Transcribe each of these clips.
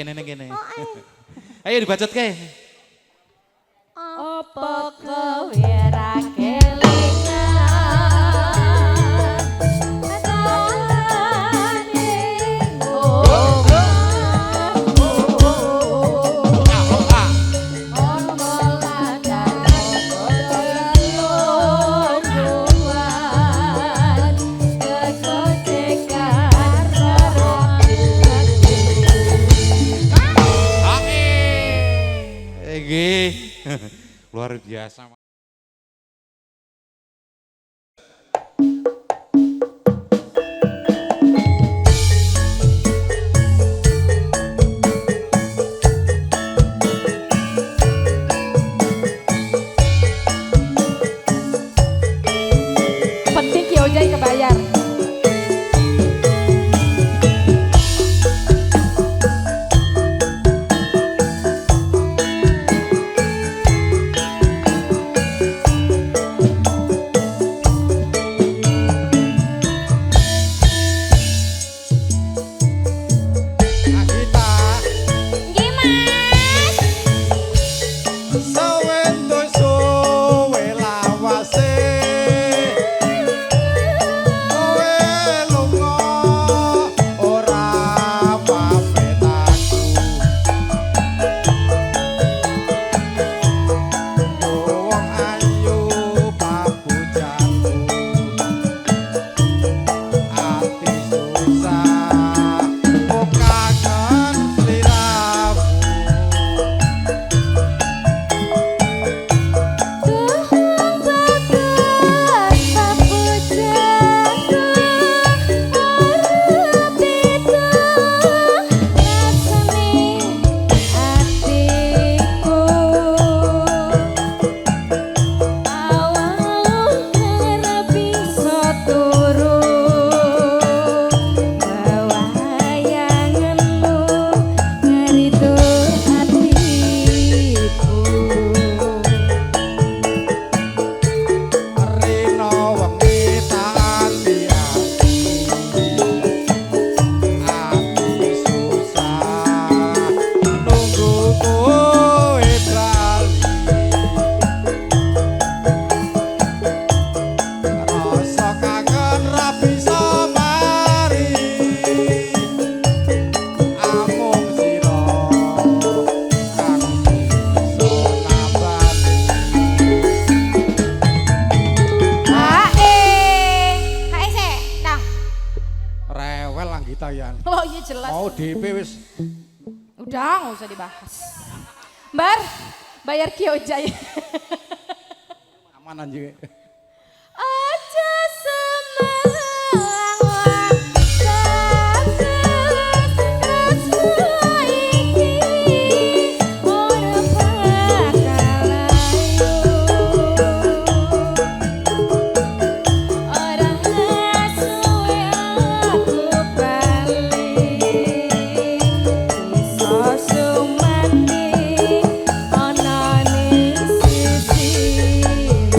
Neng kene. Ayo dibacot ke. Apa kowe ra kelingan luar biasa. Penting Ki Ojai kebayar. Oh iya jelas. Mau DP wis. Udah nggak usah dibahas. Bar, bayar Ki Ojai. Aman anjing. Aja semangat kasus iki ora bakal ayo. Ora suwe aku balik iso sumati ana ning sisimu.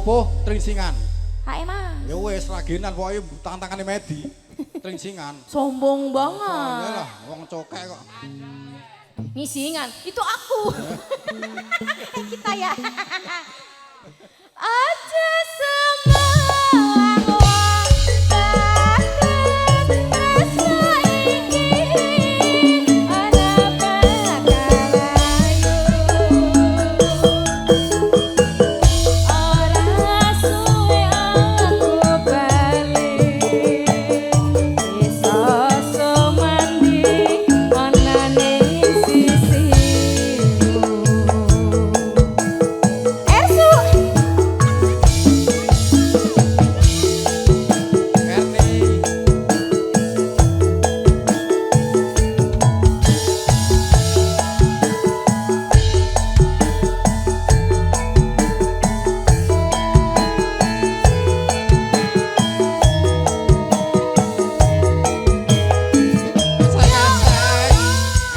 sapupuh tringsingan. Hae Mas. Ya wis ragenan pokoke tangan-tangane Medi. Tringsingan. Sombong Ya banget. lah, wong cokek kok. Ngisingan, itu aku. Kita ya. Aja semalang wong takut rasa iki ana bakalayu ora suwe aku bali iso sumandi ana ning sisimu Ersu Erni.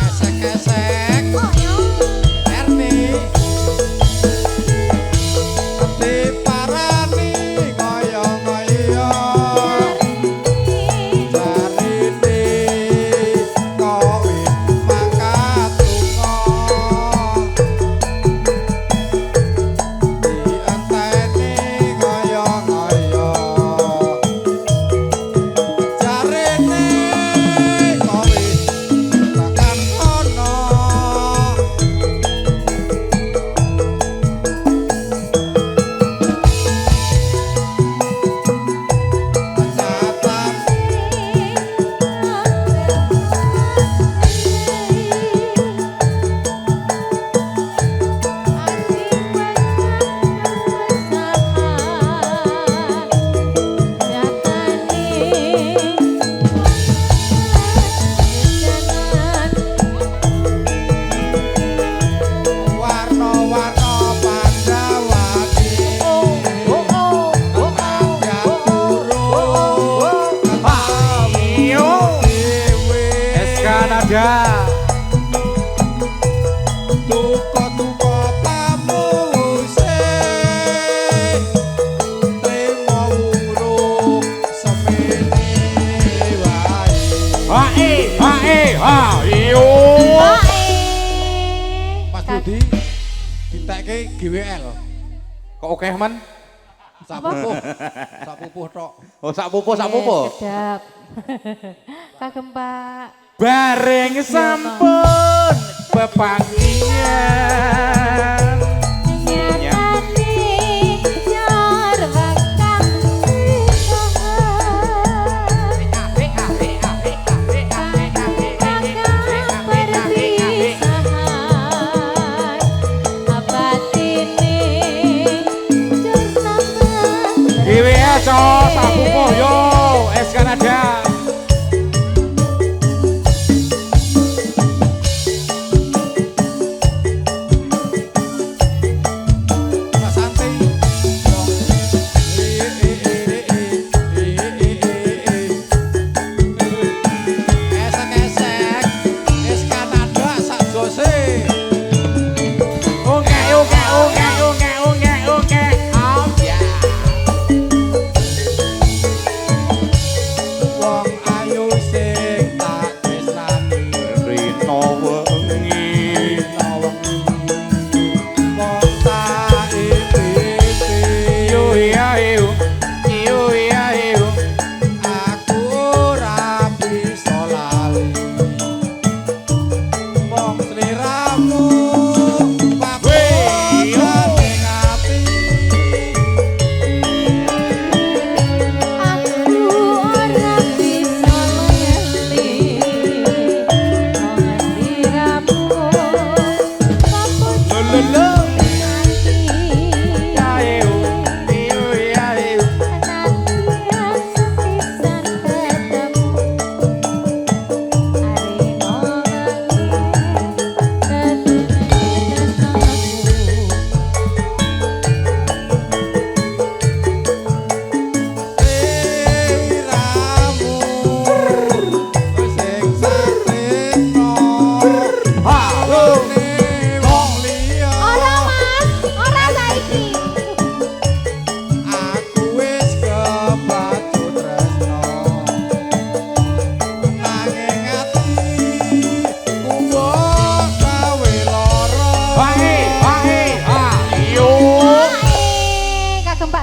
Esek-esek. Erni. Diparani ngoyo-ngoyo. Jarine kowe mangkat lunga. Dienteni ngoyo-ngoyo. Jarine kowe tekan kono. Ternyata warna-warna Pandawati. Eskanada. Duka-duka pamuse trimo urung semene wae. Hayo. Mas Budi ditekke GWL Kok oke man? sapupuh tok. Oh sak pupuh. Sedap. Kagem Pak. Bareng sampun pepanggian. Nyatane jar wakang GWS sak pupuh yo Eskanada.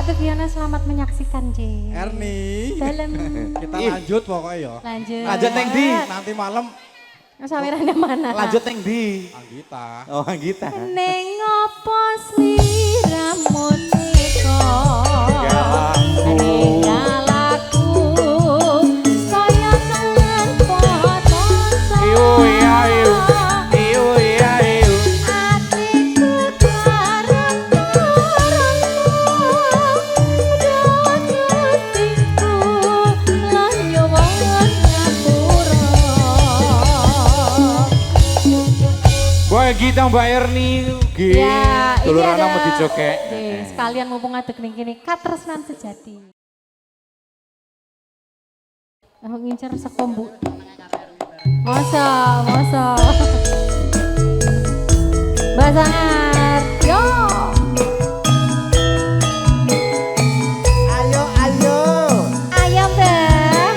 Tante Fiona selamat menyaksikan, J. Erni. Dalam. Kita lanjut pokoknya ya. Lanjut. Lanjut neng di. Nanti malam Sawirannya mana? Lanjut neng di. Anggita. Oh Anggita. Neng opo sliramu teko. Ninggalku kaya kangen foto. Iyo iya iyo. Iyo iya iyo. Atiku karep-karepmu lan nyuwun ngapura. Boy kita Mbak Erni. Ya, ini Dulur ada anak mau dicokek. sekalian mumpung ngadeg ning kene katresnan sejati. Aku ngincer sekombu. Masa. Mbak Sangat, yo. Ayo. Ayo, Mbak.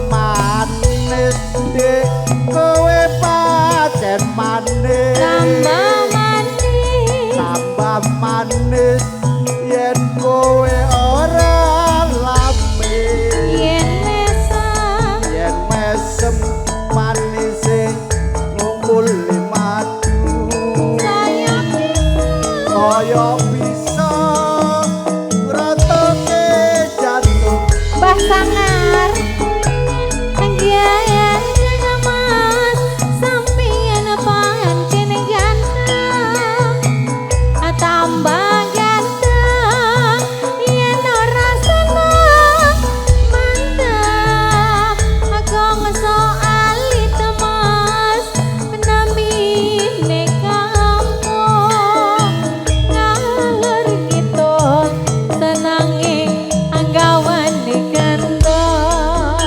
Manis dek kowe pancen manis Tambah manis. tambah manis yen kowe ora lamis Yen mesem. yen mesem manis ngumpul madu Saya kaya bisa ngratoke jantung Mbah Sangar Anggian dengan mas Sampian pancen ganteng Tambah ganteng Yen ora seneng mantep Aku ngesoali temas Namine kampung Ngalur gitu senanging anggawan di kentong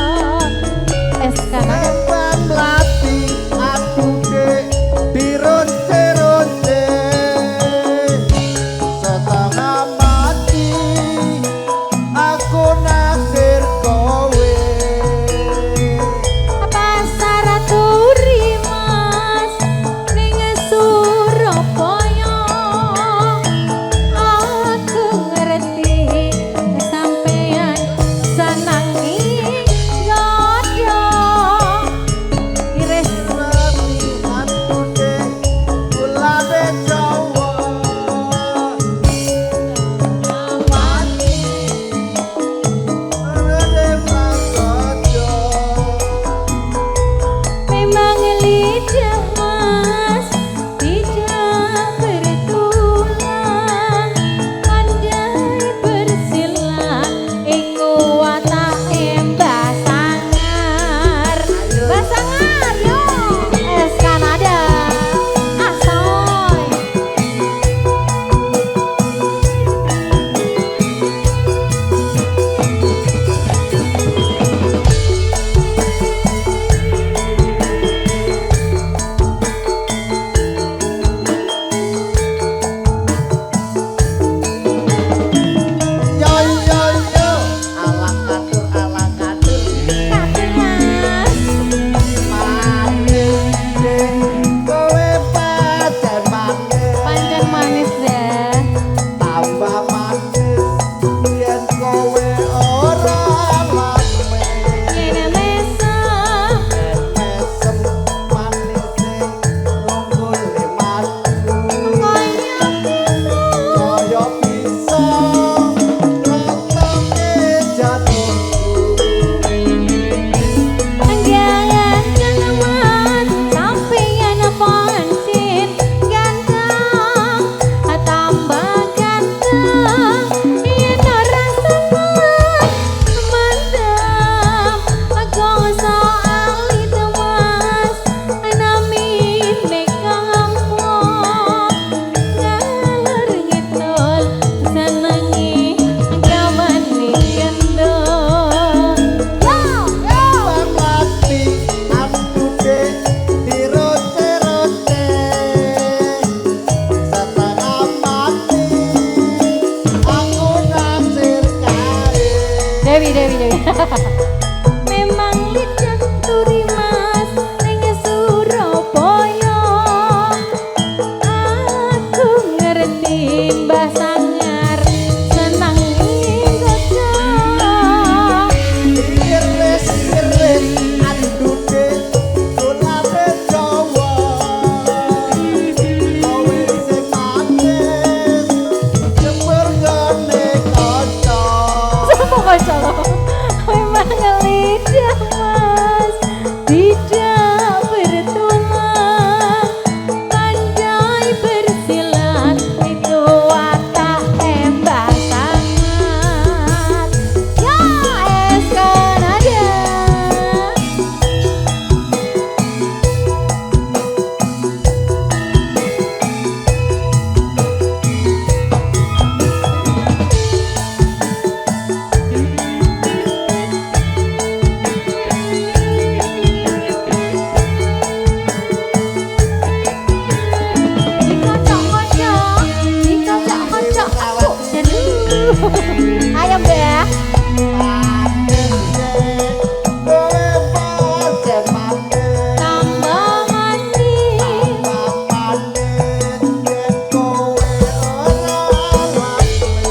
Memang lidah turi mas ning Surabaya. Aku ngerti Mbah Sangar seneng nggoda. Iris-iris andune dolane Jawa. Kowe sing manis jemur gane kaca. Sopo kanca lo? Memang lidah mas tidak bertulang, pandai bersilat itu watak Mbah Sangar. Ya es Kanada. Ayo Mbah. Kowe pancen manis. Tambah manis. Manis yen kowe ora latih.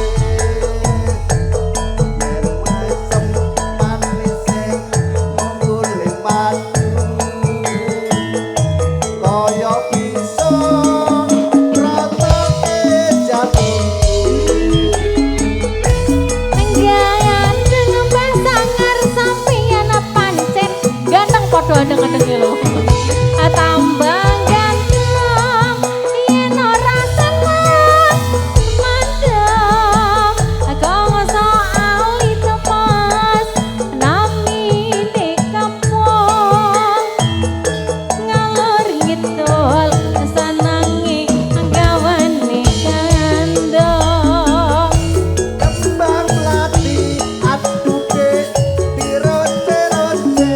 Yen mesem manis sing nggolek madu. Kaya bisa ratoke jatuh. Nenggayan dengan Mbah Sangar sampeyan pancen ganteng padha adeng-adenge lho. Tambah ganteng yen ora seneng mandang. Kang soal itu pas namine kampung. Ngalor ngidul senenge gawane kandang. Kembang melati aduke diroce-roce.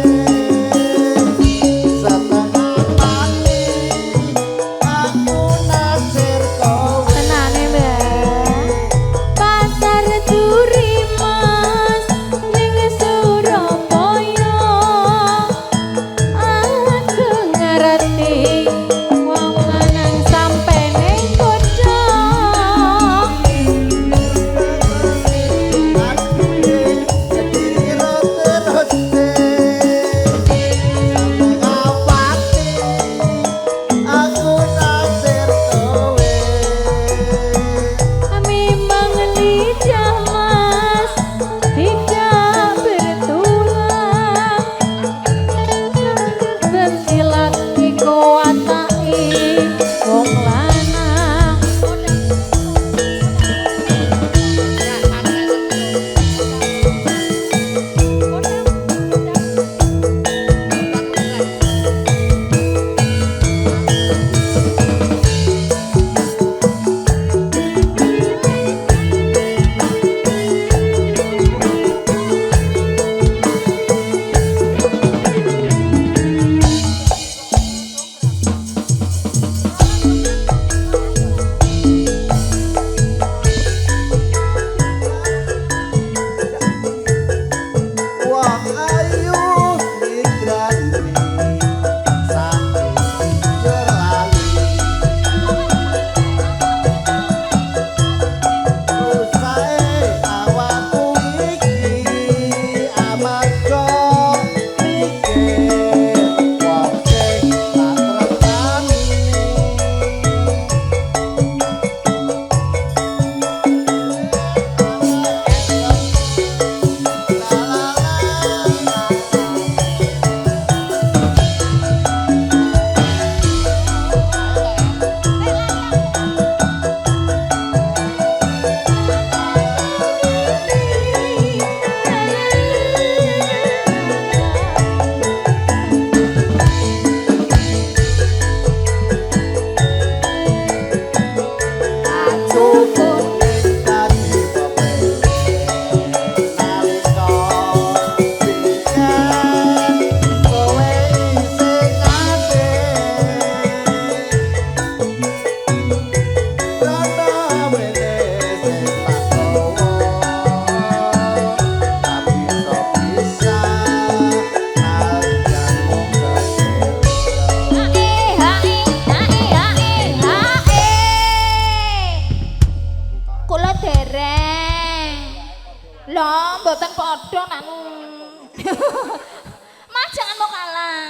Mas jangan mau kalah.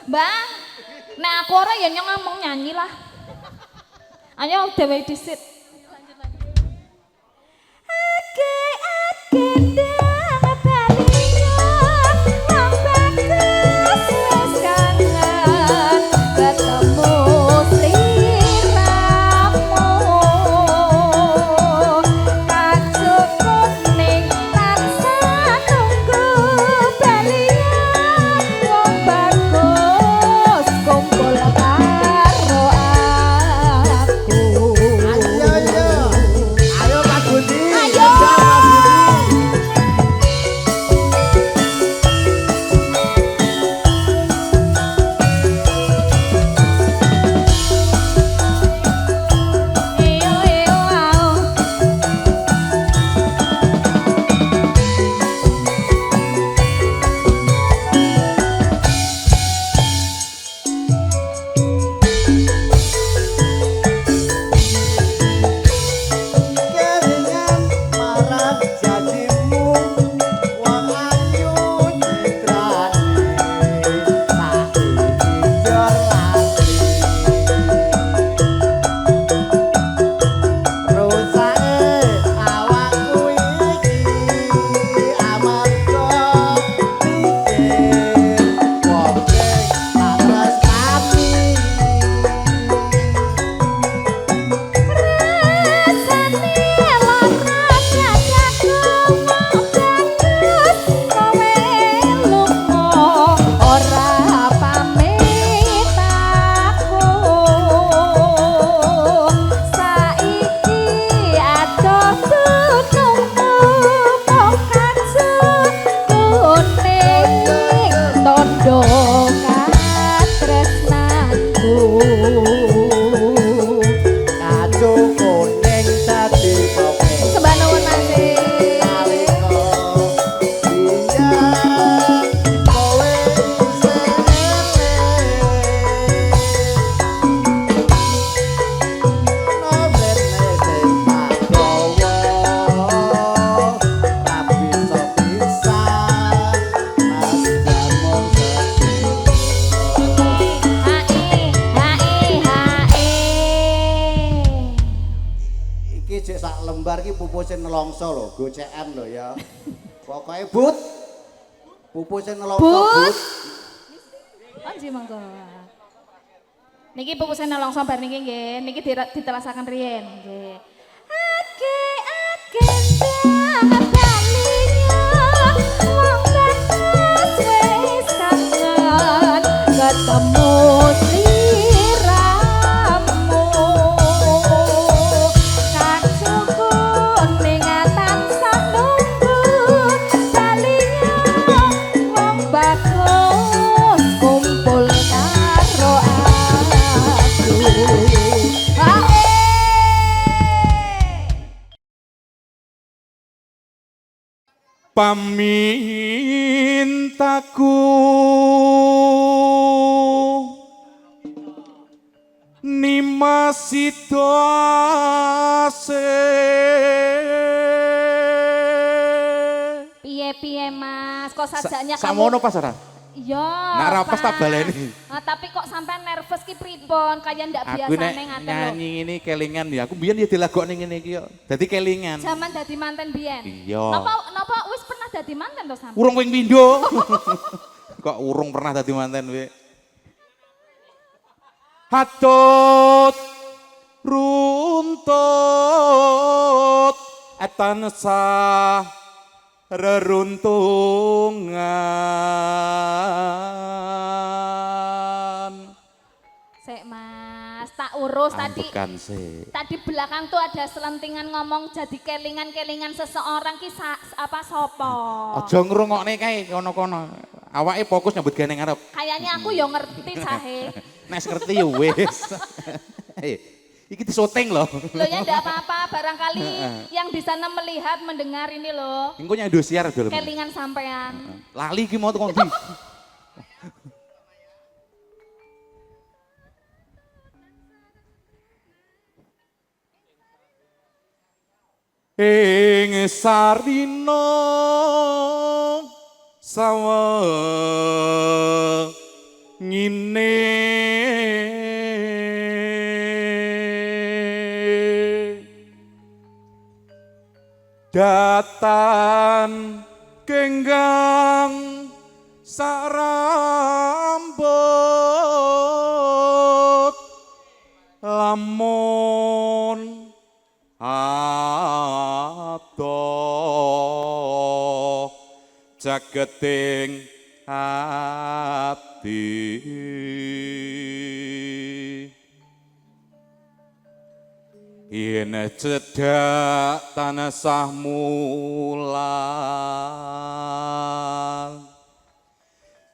Bang, nah aku orang ya ngomong nyanyi lah. Ayo dewe disit. Ake dang baliyo wong bagus wis kangen ketemu sliramu kacuk kuning tansah nunggu baliyo wong bagus kumpul karo aku. Ayo Pak Budi. Ayo. Iyo iyo au. Kelingan marah jadimu wong ayu citrane saiki jor lali rusake awakku iki amarga pikir wong sing tak tresnani. Rasane lara dadaku mau bagus kowe lunga ora pamit aku saiki adohku nunggu mung kacuk kuning tondo katresnanku. Kacuk kuning dadi kowe Sembah nuwun Mas. nalika biyen kowe nomene sing padawa rapi sopisan mas jamong iki jek sak lembar iki pupuse nelongso lho, gocekan lho ya. Pokoke but. Pupuse nelongso But. but. Anji mangga. Niki pupusane langsung bar niki nggih, niki ditelasaken riyen nggih. Ake dang baliyo wong bagus wis kangen ketemu sliramu kacuk kuning tansah nunggu baliyo wong bagus kumpul karo aku. Ae. Pamintaku nimasidose Piye Mas, kok sajaknya samono pas ora? Iya. Nak ra pas tak Pak. baleni. Tapi kok sampai nervous ki pripun? Kayak ndak Aku nek biasane ngaten lho. nyanyi ini kelingan ya. Aku biyen ya dilagokne ngene iki yo. Dadi kelingan. Zaman dadi manten biyen. Iya. Napa wis pernah dadi manten to sampean? Urung ping pindho. Kok urung pernah dadi manten we. Hatut runtut etansah reruntungan. Sik Mas, tak urus tadi. Ambekan sih. Tadi belakang tuh ada selentingan ngomong jadi kelingan-kelingan seseorang ki apa sopo. Aja ngrungokne kae kono-kono. Awake fokus nyambut gawe ning ngarep. Kayaknya aku yo ngerti sahe. Nek ngerti ya wis. Iki disyuting loh. Loh ya enggak apa-apa, barangkali yang di sana melihat, mendengar ini loh. Engko nyang Indosiar dulu. Kelingan sampean. Lali ki mau tekan ndi? Ing sarina sawengine datan genggang sarambut lamun adoh jageting ati yen cedak tansah mulang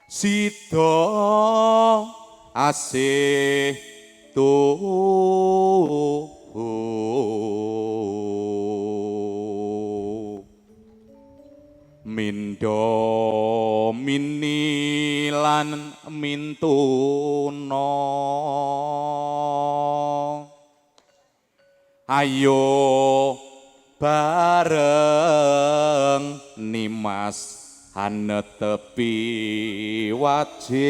sida asih mindo minilan mintuna ayo bareng nimas hanetepi wajib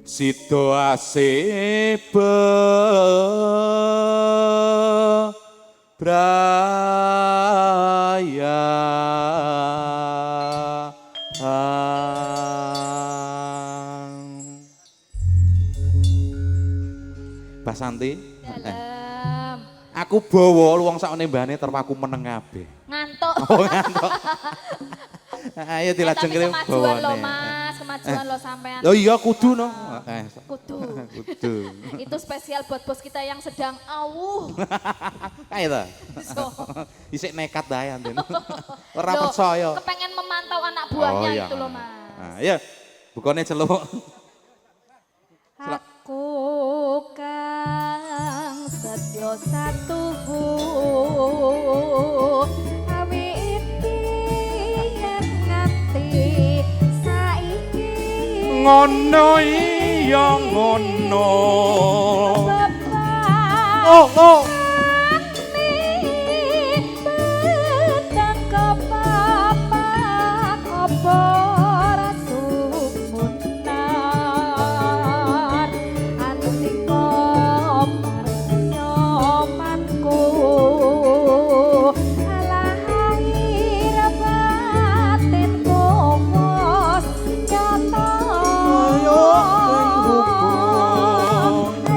situasi bebraya Mbah Santi Dalam. aku bawa luang sakone mbane terpaku meneng kabeh Ngantuk. oh ngantuk ayo dilajengke Tapi kemajuan lo bawane. mas, kemajuan lo sampean. Oh iya kudu no. Kudu. Kudu. Itu spesial buat bos kita yang sedang awuh. Ayo ta. So. Isik nekat bae anten. Ora Loh, percaya. kepengen memantau anak buahnya iya. itu loh mas. Nah, iya. Bukane celuk. Aku kang sedya satuhu awiti yen nganti saiki Ngono iya ngono. Bapak Oh oh. beteng kepapak apa rasumunar antika parnyomanku alahai batinku wis nyata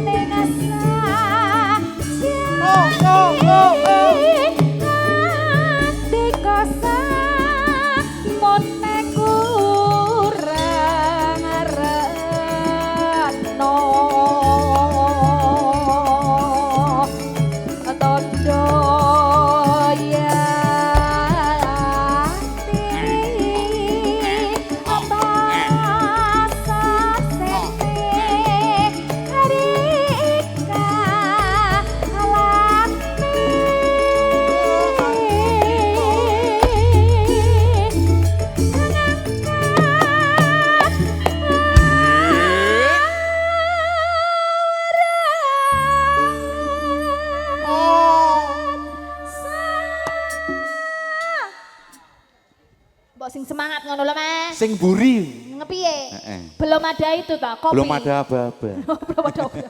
ning asa dikosa mone kurang retno tondo yati basa sete harika Mbok sing semangat ngono lho Mas. Sing buri. Ngepiye? Heeh. Belum ada itu tak kopi. Belum ada apa-apa. Belum ada apa.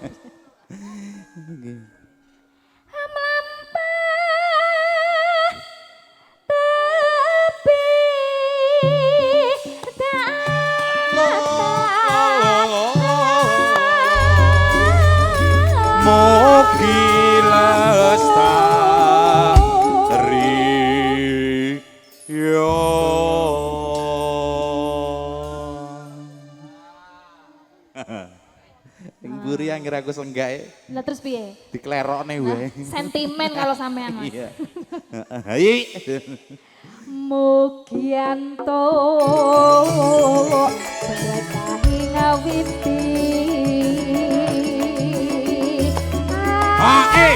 Melampah tapi Mugi lestari yo. Sing buri anggere aku senggake Lah terus piye? diklerokne wae. Sentimen kalau sampean Mas. Iya. Heeh. Mugianto berkahi ngawiti Hae.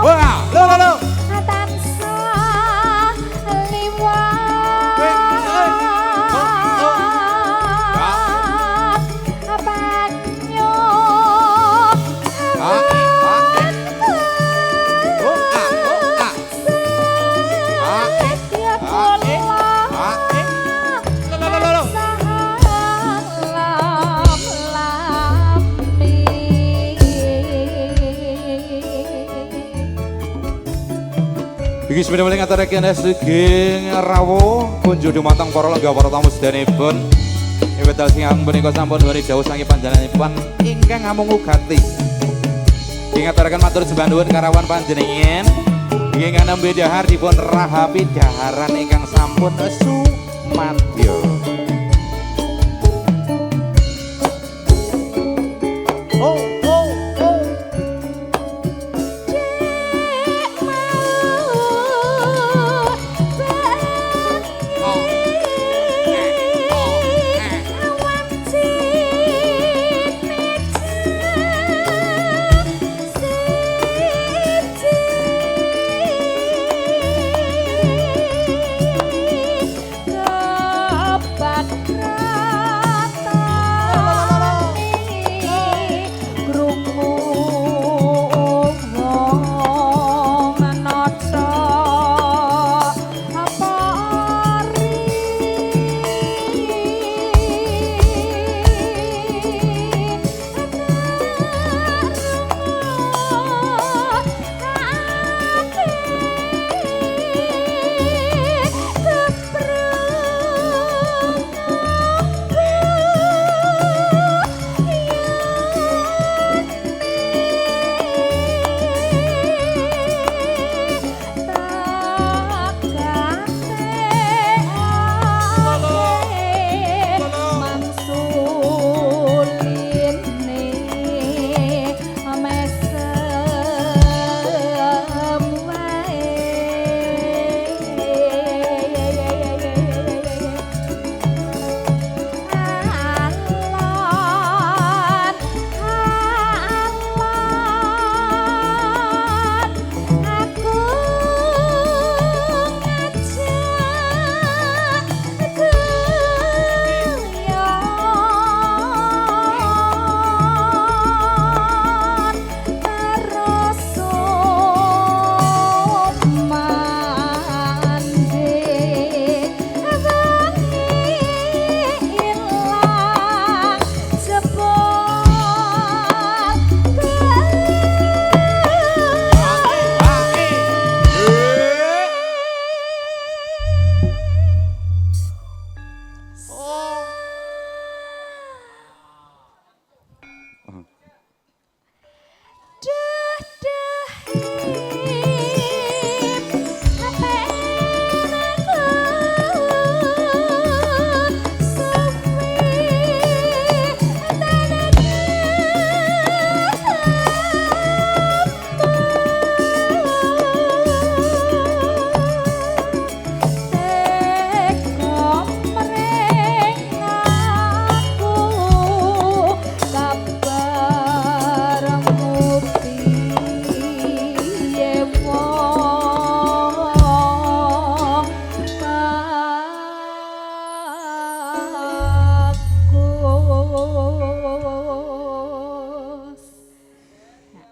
Wah, lo. tansah liwat banyu Hae. Iki sepeda paling ngaturaken sugeng rawuh kunjuk dumateng para lenggah para tamu sedanipun. Wedal sing punika sampun hari dawuh saking panjenenganipun ingkang ngamung ugati. Ingat ngaturaken matur sembah nuwun karawan panjenengan. Inggih nembe dahar dipun rahapi daharan ingkang sampun sumadya.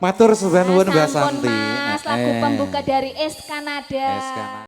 Matur sembah nuwun Mbak Santi. Mas, lagu pembuka dari Es Kanada.